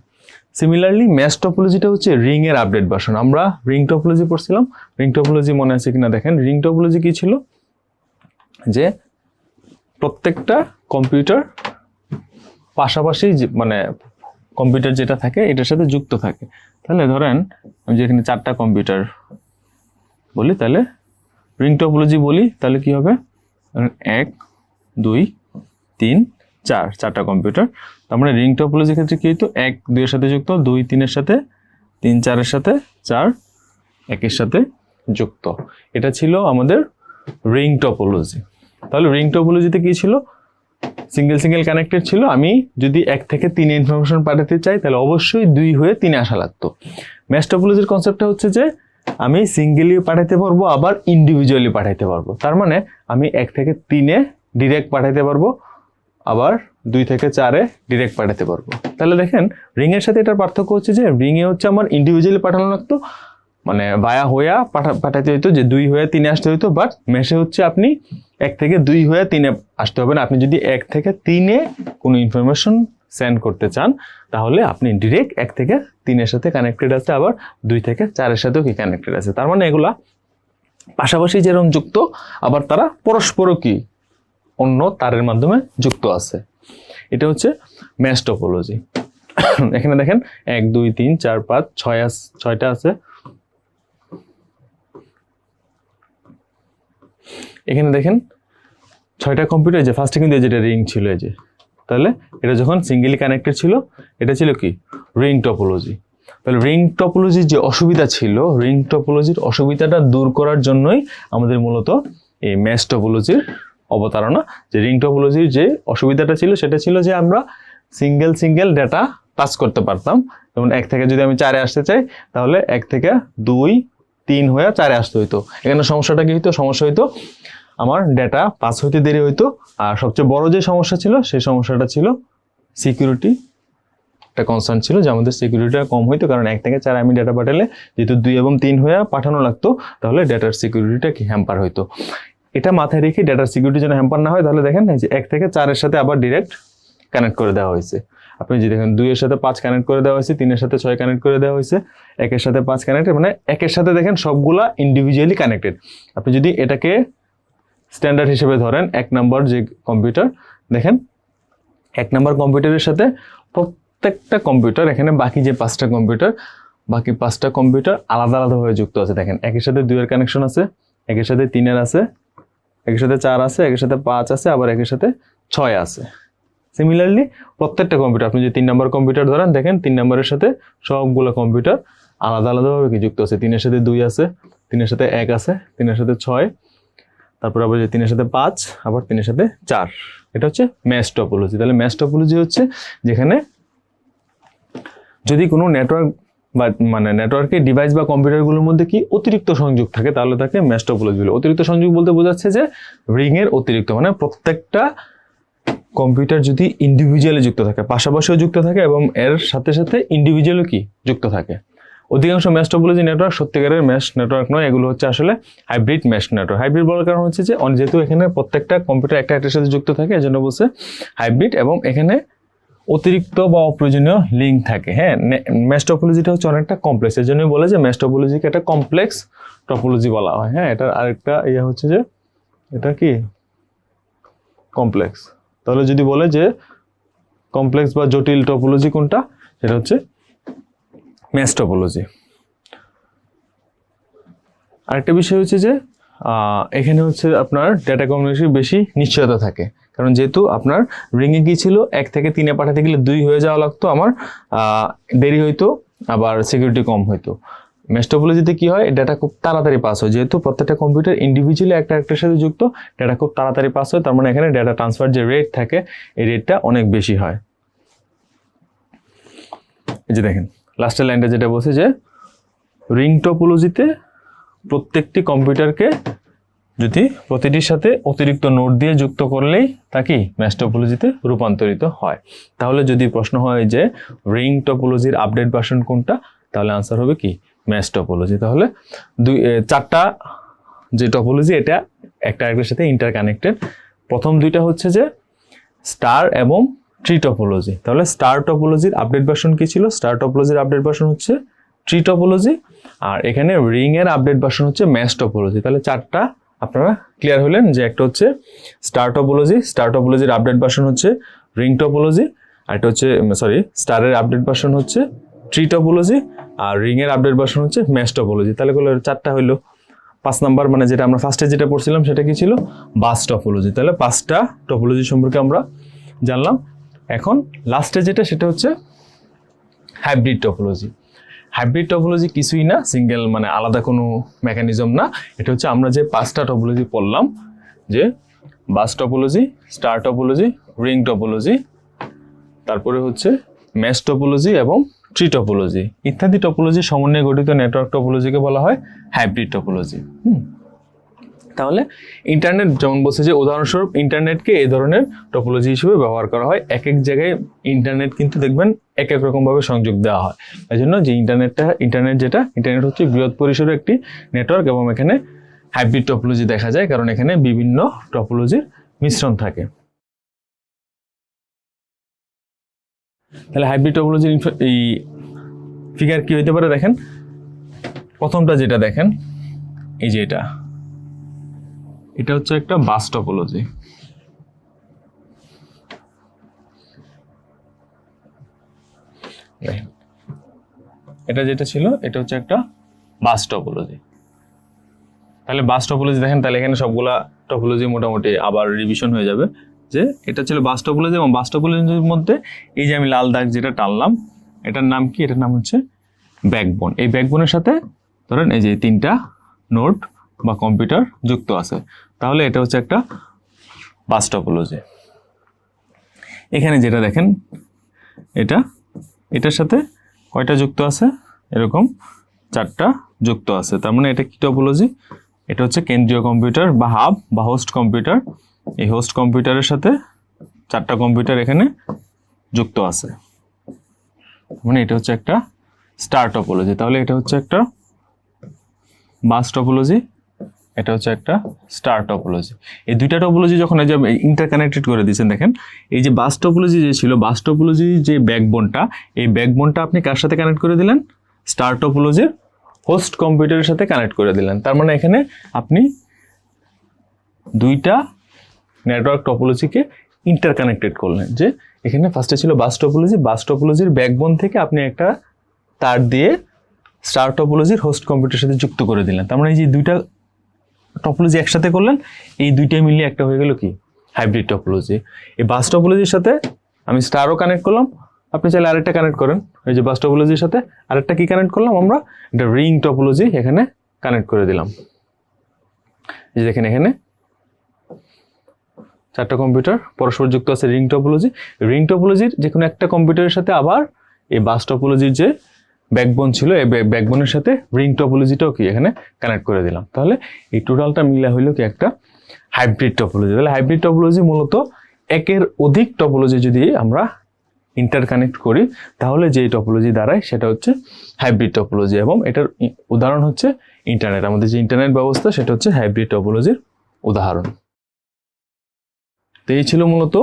সিমিলারলি ম্যাশ টপোলজিটা হচ্ছে রিং এর আপডেট ভার্সন। আমরা রিং টপোলজি পড়ছিলাম, রিং টপোলজি মনে আছে কিনা দেখেন। রিং টপোলজি কি ছিল, যে প্রত্যেকটা কম্পিউটার পাশাপাশি মানে কম্পিউটার যেটা থাকে এটার সাথে যুক্ত থাকে। তাহলে ধরেন আমি যেখানে 4টা কম্পিউটার বলি, তাহলে রিং টপোলজি বলি, তাহলে কি হবে? 1, 2, 3, 4, 4টা কম্পিউটার। তার মানে রিং টপোলজির ক্ষেত্রে কি হতো? 1, 2 এর সাথে যুক্ত, 2, 3 এর সাথে, 3, 4 এর সাথে, 4, 1 এর সাথে যুক্ত। এটা ছিল আমাদের রিং টপোলজি। তাহলে রিং টপোলজিতে কি ছিল? সিঙ্গেল সিঙ্গেল কানেক্টেড ছিল। আমি যদি 1 থেকে 3 ইনফরমেশন পাঠাতে চাই তাহলে অবশ্যই 2 হয়ে 3 আসা লাগতো। ম্যাশ টপোলজির কনসেপ্টটা হচ্ছে যে আমি সিঙ্গেলি পাঠাইতে পারবো, আবার ইন্ডিভিজুয়ালি পাঠাইতে পারবো। তার মানে আমি 1 থেকে 3-এ ডিরেক্ট পাঠাইতে পারবো, আবার 2 থেকে 4-এ ডিরেক্ট পাঠাতে পারবো। তাহলে দেখেন রিং এর সাথে এটার পার্থক্য হচ্ছে যে রিং এ হচ্ছে আমার ইন্ডিভিজুয়ালি পাঠানো লাগতো, মানে ভায়া হইয়া পাঠাতে হইতো, যে 2 হয়ে 3-এ আসতে হইতো। বাট মেশে হচ্ছে আপনি 1 থেকে 2 হয়ে 3-এ আসতে হবে না। আপনি যদি 1 থেকে 3-এ কোনো ইনফরমেশন সেন্ড করতে চান তাহলে আপনি ডিরেক্ট 1 থেকে 3-এর সাথে কানেক্টেড আছে, আবার 2 থেকে 4-এর সাথেও কি কানেক্টেড আছে। তার মানে এগুলা পাশাপাশি যেরকম যুক্ত, আবার তারা পরস্পরও কি অন্য তারের মাধ্যমে যুক্ত আছে। এটা হচ্ছে ম্যাশ টপোলজি। এখানে দেখেন 1, 2, 3, 4, 5, 6টা আছে। এখানে দেখেন 6টা কম্পিউটার, যে ফার্স্টে কিন্তু যেটা রিং ছিল, এই যে, তাহলে এটা যখন সিঙ্গেলি কানেক্টেড ছিল এটা ছিল কি রিং টপোলজি। তাহলে রিং টপোলজির যে অসুবিধা ছিল, রিং টপোলজির অসুবিধাটা দূর করার জন্যই আমাদের মূলত এই ম্যাশ টপোলজির অবতারণা। যে রিং টপোলজির যে অসুবিধাটা ছিল সেটা ছিল যে আমরা সিঙ্গেল সিঙ্গেল ডেটা টাচ করতে পারতাম। যেমন 1 থেকে যদি আমি 4-এ আসতে চাই তাহলে 1 থেকে 2, 3 হয়ে 4-এ আসতে হইতো। এখানে সমস্যাটা কি হইতো? সমস্যা হইতো আমার ডেটা পাস হইতে দেরি হইতো। আর সবচেয়ে বড় যে সমস্যা ছিল সেই সমস্যাটা ছিল সিকিউরিটি একটা কনসার্ন ছিল, যে আমাদের সিকিউরিটিটা কম হইতো, কারণ 1 থেকে 4 আমি ডেটা পাঠালে যেহেতু 2 এবং 3 হয়ে পাঠানো লাগতো তাহলে ডেটার সিকিউরিটিটা কি হ্যাম্পার হইতো। এটা মাথায় রেখে ডেটার সিকিউরিটি যেন হ্যাম্পার না হয় তাহলে দেখেন যে 1 থেকে 4-এর সাথে আবার ডিরেক্ট কানেক্ট করে দেওয়া হয়েছে। আপনি যদি দেখেন 2-এর সাথে 5 কানেক্ট করে দেওয়া হয়েছে, 3-এর সাথে 6 কানেক্ট করে দেওয়া হয়েছে, 1-এর সাথে 5 কানেক্টেড, মানে 1-এর সাথে দেখেন সবগুলা ইন্ডিভিজুয়ালি কানেক্টেড। আপনি যদি এটাকে স্ট্যান্ডার্ড হিসেবে ধরেন 1 নাম্বার যে কম্পিউটার, দেখেন 1 নাম্বার কম্পিউটারের সাথে প্রত্যেকটা কম্পিউটার, এখানে বাকি যে 5টা কম্পিউটার, বাকি 5টা কম্পিউটার আলাদা আলাদাভাবে যুক্ত আছে। দেখেন 1-এর সাথে 2-এর কানেকশন আছে, 1-এর সাথে 3-এর আছে, 1-এর সাথে 4 আছে, 1-এর সাথে 5 আছে, আবার 1-এর সাথে 6 আছে। সিমিলারলি প্রত্যেকটা কম্পিউটার, আপনি যদি 3 নাম্বার কম্পিউটার ধরেন, দেখেন 3 নাম্বারের সাথে সবগুলো কম্পিউটার আলাদা আলাদাভাবে কি যুক্ত আছে। 3-এর সাথে 2 আছে, 3-এর সাথে 1 আছে, 3-এর সাথে 6, তারপর আবার যে 3-এর সাথে 5, আবার 3-এর সাথে 4। এটা হচ্ছে মেশ টপোলজি। তাহলে মেশ টপোলজি হচ্ছে যেখানে যদি কোনো নেটওয়ার্ক বা মানে নেটওয়ার্কের ডিভাইস বা কম্পিউটারগুলোর মধ্যে কি অতিরিক্ত সংযোগ থাকে তাহলে তাকে মেশ টপোলজি বলে। অতিরিক্ত সংযোগ বলতে বোঝাচ্ছে যে রিং এর অতিরিক্ত, মানে প্রত্যেকটা কম্পিউটার যদি ইন্ডিভিজুয়ালি যুক্ত থাকে, পাশাপাশিও যুক্ত থাকে এবং এর সাথে সাথে ইন্ডিভিজুয়ালও কি যুক্ত থাকে। অধিকাংশ মেশ টপোলজি নেটওয়ার্ক সত্যিকারের মেশ নেটওয়ার্ক নয়, এগুলো হচ্ছে আসলে হাইব্রিড মেশ নেটওয়ার্ক। হাইব্রিড বলার কারণ হচ্ছে যে যেহেতু এখানে প্রত্যেকটা কম্পিউটার একটা একটার সাথে যুক্ত থাকে এজন্য বলছে হাইব্রিড, এবং এখানে অতিরিক্ত বা অপ্রয়োজনীয় লিঙ্ক থাকে। হ্যাঁ, মেশ টপোলজিটা হচ্ছে অনেকটা কমপ্লেক্স, এর জন্যই বলে যে মেশ টপোলজিকে একটা কমপ্লেক্স টপোলজি বলা হয়। হ্যাঁ, এটার আরেকটা ইয়ে হচ্ছে যে এটা কি কমপ্লেক্স। তাহলে যদি বলে যে কমপ্লেক্স বা জটিল টপোলজি কোনটা, সেটা হচ্ছে মেশ টপোলজি। আরেকটা বিষয় হচ্ছে যে এখানে হচ্ছে আপনার ডেটা কমিউনিকেশন বেশি নিশ্চয়তা থাকে, কারণ যেহেতু আপনার রিংয়ে কি ছিল 1 থেকে 3-এ পাঠাতে গেলে 2 হয়ে যাওয়া লাগতো, আমার দেরি হইতো, আবার সিকিউরিটি কম হইতো। মেশ টপোলজিতে কি হয়, ডেটা খুব তাড়াতাড়ি পাস হয়, যেহেতু প্রত্যেকটা কম্পিউটার ইন্ডিভিজুয়ালি একটা একটার সাথে যুক্ত, ডেটা খুব তাড়াতাড়ি পাস হয়, তার মানে এখানে ডেটা ট্রান্সফার যে রেট থাকে এই রেটটা অনেক বেশি হয়। এই যে দেখেন লাস্টের লাইনটা যেটা বলছে যে রিং টপোলজিতে প্রত্যেকটি কম্পিউটারকে যদি প্রতিটির সাথে অতিরিক্ত নোড দিয়ে যুক্ত করলেই তা কি মেশ টপোলজিতে রূপান্তরিত হয়। তাহলে যদি প্রশ্ন হয় যে রিং টপোলজির আপডেট ভার্সন কোনটা, তাহলে আনসার হবে কি মেশ টপোলজি। তাহলে 4টা যে টপোলজি এটা একটা আরেকটার সাথে ইন্টারকানেক্টেড। প্রথম 2টা হচ্ছে যে স্টার এবং ট্রি টপোলজি। তাহলে স্টার টপোলজির আপডেট ভার্সন কি ছিল? স্টার টপোলজির আপডেট ভার্সন হচ্ছে ট্রি টপোলজি, আর এখানে রিং এর আপডেট ভার্সন হচ্ছে মেশ টপোলজি। তাহলে 4টা আপনারা ক্লিয়ার হলেন যে একটা হচ্ছে স্টার টপোলজি, স্টার টপোলজির আপডেট ভার্সন হচ্ছে রিং টপোলজি, আর এটা হচ্ছে স্টারের আপডেট ভার্সন হচ্ছে ট্রি টপোলজি, আর রিং এর আপডেট ভার্সন হচ্ছে মেশ টপোলজি। তাহলে 4টা হইলো। 5 নাম্বার মানে যেটা আমরা ফার্স্টে যেটা পড়ছিলাম সেটা কি ছিল? Bus topology. তাহলে 5টা টপোলজি সম্পর্কে আমরা জানলাম। এখন লাস্টে যেটা সেটা হচ্ছে হাইব্রিড টপোলজি। হাইব্রিড টপোলজি কিছুই না, সিঙ্গেল মানে আলাদা কোনো মেকানিজম না। এটা হচ্ছে আমরা যে 5টা টপোলজি পড়লাম, যে bus topology, star topology, ring topology, তারপরে হচ্ছে মেশ টপোলজি এবং ট্রি টপোলজি ইত্যাদি টপোলজি সমন্বয়ে গঠিত নেটওয়ার্ক টপোলজিকে বলা হয় হাইব্রিড টপোলজি। তাহলে ইন্টারনেট যেমন বলছে যে উদাহরণস্বরূপ ইন্টারনেটকে এই ধরনের টপোলজি হিসেবে ব্যবহার করা হয়। এক এক জায়গায় ইন্টারনেট কিন্তু দেখবেন এক এক রকমভাবে সংযোগ দেওয়া হয়। এই জন্য যে ইন্টারনেট হচ্ছে বৃহৎ পরিসরের একটি নেটওয়ার্ক, এবং এখানে হাইব্রিড টপোলজি দেখা যায় কারণ এখানে বিভিন্ন টপোলজির মিশ্রণ থাকে। তাহলে হাইব্রিড টপোলজির এই ফিগার কি হইতে পারে দেখেন। প্রথমটা যেটা দেখেন, এই যে এটা হচ্ছে একটা বাস টপোলজি। এটা যেটা ছিল এটা হচ্ছে একটা বাস টপোলজি। তাহলে বাস টপোলজি দেখেন, তাহলে এখানে সবগুলা টপোলজি মোটামুটি আবার রিভিশন হয়ে যাবে। যে এটা ছিল বাস টপোলজি, এবং বাস টপোলজির মধ্যে এই যে আমি লাল দাগ যেটা টানলাম এটার নাম কি? এটার নাম হচ্ছে ব্যাকবোন। এই ব্যাকবোনের সাথে ধরেন এই যে 3টা নোড বা কম্পিউটার যুক্ত আছে, তাহলে এটা হচ্ছে একটা বাস টপোলজি। এখানে যেটা দেখেন এটা এটার সাথে কয়টা যুক্ত আছে, এরকম 4টা যুক্ত আছে। তার মানে এটা কি টপোলজি, এটা হচ্ছে কেন্দ্রীয় কম্পিউটার বা হাব বা হোস্ট কম্পিউটার। এই হোস্ট কম্পিউটারের সাথে 4টা কম্পিউটার এখানে যুক্ত আছে, মানে এটা হচ্ছে একটা স্টার টপোলজি। তাহলে এটা হচ্ছে একটা বাস টপোলজি, এটা হচ্ছে একটা স্টার টপোলজি। এই দুইটা টপোলজি যখন এই যে ইন্টারকানেক্টেড করে দিয়েছেন, দেখেন এই যে বাস টপোলজি যে ছিল, বাস টপোলজি যে ব্যাকবোনটা, এই ব্যাকবোনটা আপনি কার সাথে কানেক্ট করে দিলেন, স্টার টপোলজির হোস্ট কম্পিউটারের সাথে কানেক্ট করে দিলেন। তার মানে এখানে আপনি দুইটা নেটওয়ার্ক টপোলজিকে ইন্টারকানেক্টেড করলেন। যে এখানে ফার্স্টে ছিল বাস টপোলজি, বাস টপোলজির ব্যাকবোন থেকে আপনি একটা তার দিয়ে স্টার টপোলজির হোস্ট কম্পিউটারের সাথে যুক্ত করে দিলেন। তার মানে এই যে দুইটা টপোলজি একসাথে করলেন, এই দুইটাই মিলিয়ে একটা হয়ে গেল কি, হাইব্রিড টপোলজি। এই বাস টপোলজির সাথে আমি স্টারও কানেক্ট করলাম, আপনি চাইলে আরেকটা কানেক্ট করেন। এই যে বাস টপোলজির সাথে আরেকটা কি কানেক্ট করলাম আমরা, একটা রিং টপোলজি এখানে কানেক্ট করে দিলাম। এই যে দেখেন এখানে 4টা কম্পিউটার পরস্পর যুক্ত আছে, রিং টপোলজি। রিং টপোলজির যে কোনো একটা কম্পিউটারের সাথে আবার এই বাস টপোলজির যে ব্যাকবোন ছিল, এই ব্যাকবোনের সাথে রিং টপোলজিটাও কি এখানে কানেক্ট করে দিলাম। তাহলে এই টোটালটা মিলে হইলো কি একটা হাইব্রিড টপোলজি। তাহলে হাইব্রিড টপোলজি মূলত একের অধিক টপোলজি যদি আমরা ইন্টারকানেক্ট করি, তাহলে যেই টপোলজি দাঁড়ায় সেটা হচ্ছে হাইব্রিড টপোলজি। এবং এটার উদাহরণ হচ্ছে ইন্টারনেট, আমাদের যে ইন্টারনেট ব্যবস্থা সেটা হচ্ছে হাইব্রিড টপোলজির উদাহরণ। তো এই ছিল মূলত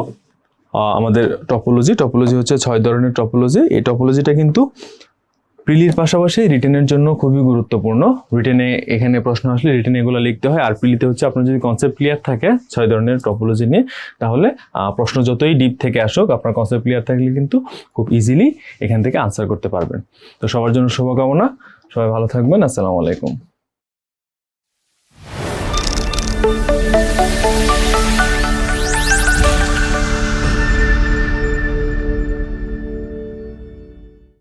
আমাদের টপোলজি হচ্ছে 6 ধরনের টপোলজি। এই টপোলজিটা কিন্তু প্রিলির পাশাপাশি রিটেনের জন্য খুবই গুরুত্বপূর্ণ। রিটেনে এখানে প্রশ্ন আসলে রিটেনে এগুলো লিখতে হয়, আর প্রিলিতে হচ্ছে আপনার যদি কনসেপ্ট ক্লিয়ার থাকে 6 ধরনের টপোলজি নিয়ে, তাহলে প্রশ্ন যতই ডিপ থেকে আসুক আপনার কনসেপ্ট ক্লিয়ার থাকলে কিন্তু খুব ইজিলি এখান থেকে আনসার করতে পারবেন। তো সবার জন্য শুভকামনা, সবাই ভালো থাকবেন। আসসালামু আলাইকুম।